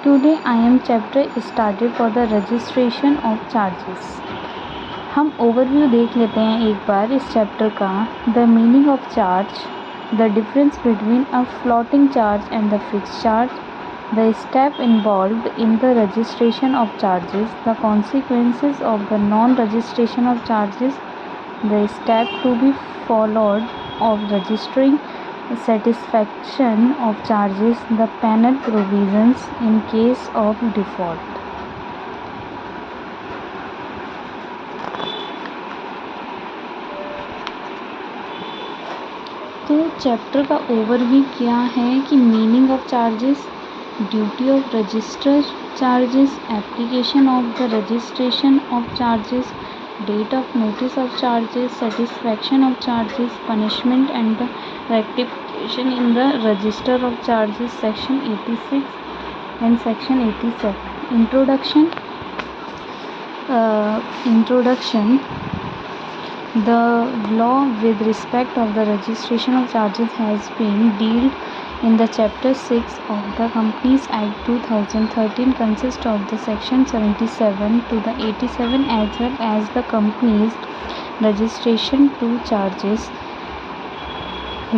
Today I am chapter started for the registration of charges. हम overview देख लेते हैं एक बार इस चैप्टर का. The meaning of charge, the difference between a floating charge and the fixed charge, the step involved in the registration of charges, the consequences of the non registration of charges, the step to be followed of registering satisfaction of charges, the penal provisions in case of default. तो chapter का overview क्या है कि meaning of charges, duty of register charges, application of the registration of charges, date of notice of charges, satisfaction of charges, punishment and the rectification in the register of charges, section 86 and section 87. Introduction. The law with respect of the registration of charges has been dealt in the chapter 6 of the Companies Act 2013 consists of the section 77 to the 87 as well as the company's registration to charges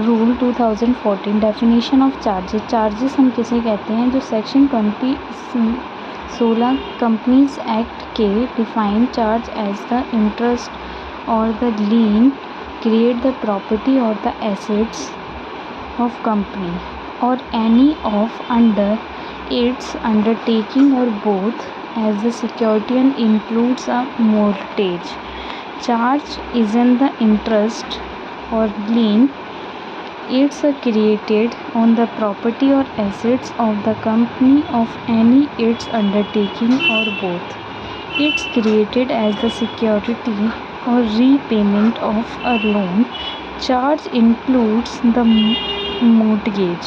rule 2014. definition of charges हम किसे कहते हैं? जो section 16 Companies Act के define charge as the interest or the lien create the property or the assets of company or any of under its undertaking or both as the security and includes a mortgage. Charge is in the interest or lien. It's created on the property or assets of the company of any its undertaking or both. It's created as the security or repayment of a loan. Charge includes the mortgage.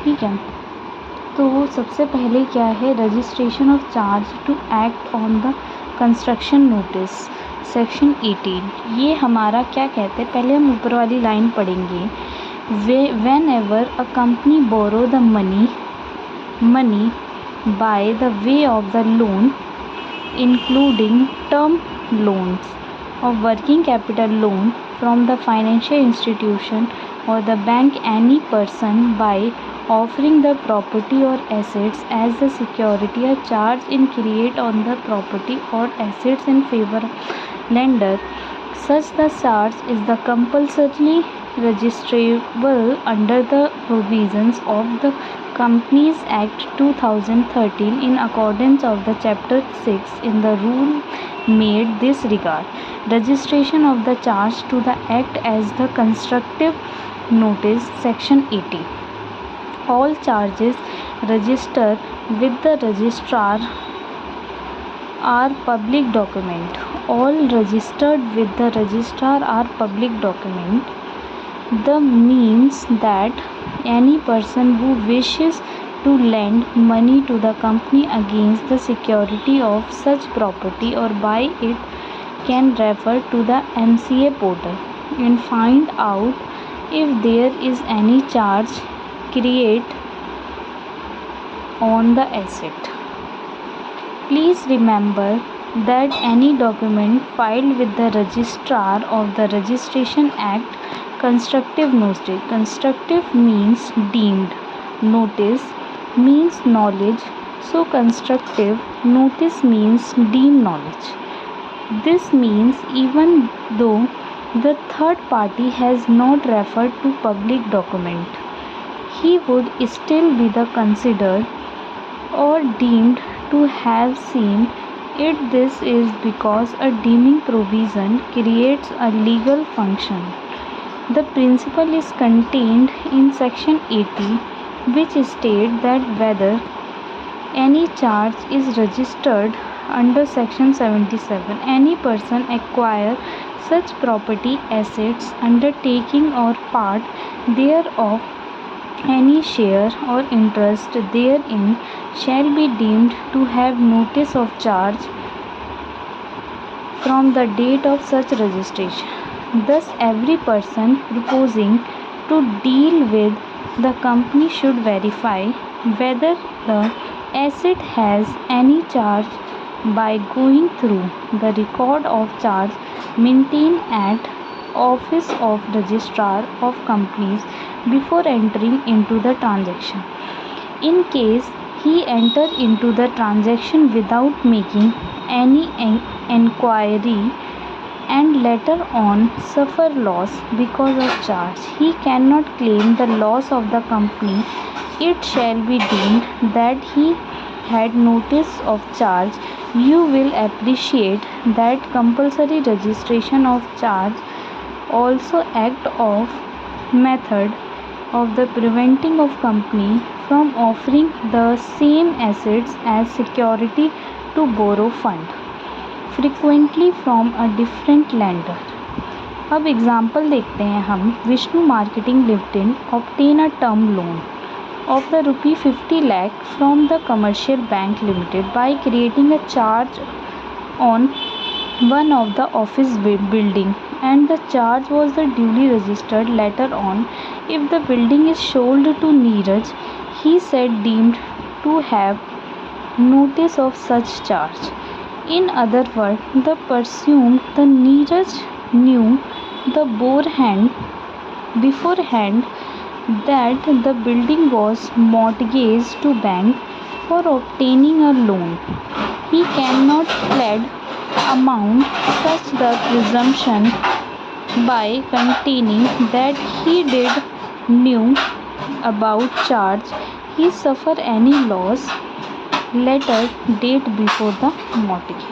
ठीक है, तो सबसे पहले क्या है? Registration of charge to act on the construction notice, section 18. ये हमारा क्या कहते हैं? पहले हम ऊपर वाली लाइन पढ़ेंगे. Whenever a company borrow the money by the way of the loan including term loans or working capital loan from the financial institution or the bank, any person by offering the property or assets as the security, a charge in create on the property or assets in favor of lender, such the charge is the compulsorily registrable under the provisions of the Companies Act 2013 in accordance of the chapter 6 in the rule made this regard. Registration of the charge to the act as the constructive notice, section 80. All charges registered with the registrar are public document. All registered with the registrar are public document. The means that any person who wishes to lend money to the company against the security of such property or buy it can refer to the MCA portal and find out if there is any charge create on the asset. Please remember that any document filed with the registrar of the Registration Act, constructive notice. Constructive means deemed. Notice means knowledge. So constructive notice means deemed knowledge. This means even though the third party has not referred to public document, he would still be the considered or deemed to have seen it. This is because a deeming provision creates a legal function. The principle is contained in section 80, which states that whether any charge is registered under section 77, any person acquire such property, assets, undertaking or part thereof, any share or interest therein shall be deemed to have notice of charge from the date of such registration. Thus, every person proposing to deal with the company should verify whether the asset has any charge by going through the record of charge maintained at Office of Registrar of Companies before entering into the transaction. In case he enter into the transaction without making any enquiry and later on suffer loss because of charge, he cannot claim the loss of the company. It shall be deemed that he had notice of charge. You will appreciate that compulsory registration of charge also act of method of the preventing of company from offering the same assets as security to borrow fund frequently from a different lender. अब example देखते हैं हम. Vishnu marketing limited obtain a term loan of the ₹50 lakh from the commercial bank limited by creating a charge on one of the office building, and the charge was the duly registered. Later on, if the building is sold to Neeraj, he said deemed to have notice of such charge. In other words, the presumed the Neeraj knew the beforehand that the building was mortgaged to bank for obtaining a loan. He cannot plead amount such the presumption by containing that he did knew about charge. He suffer any loss later date before the mortgage.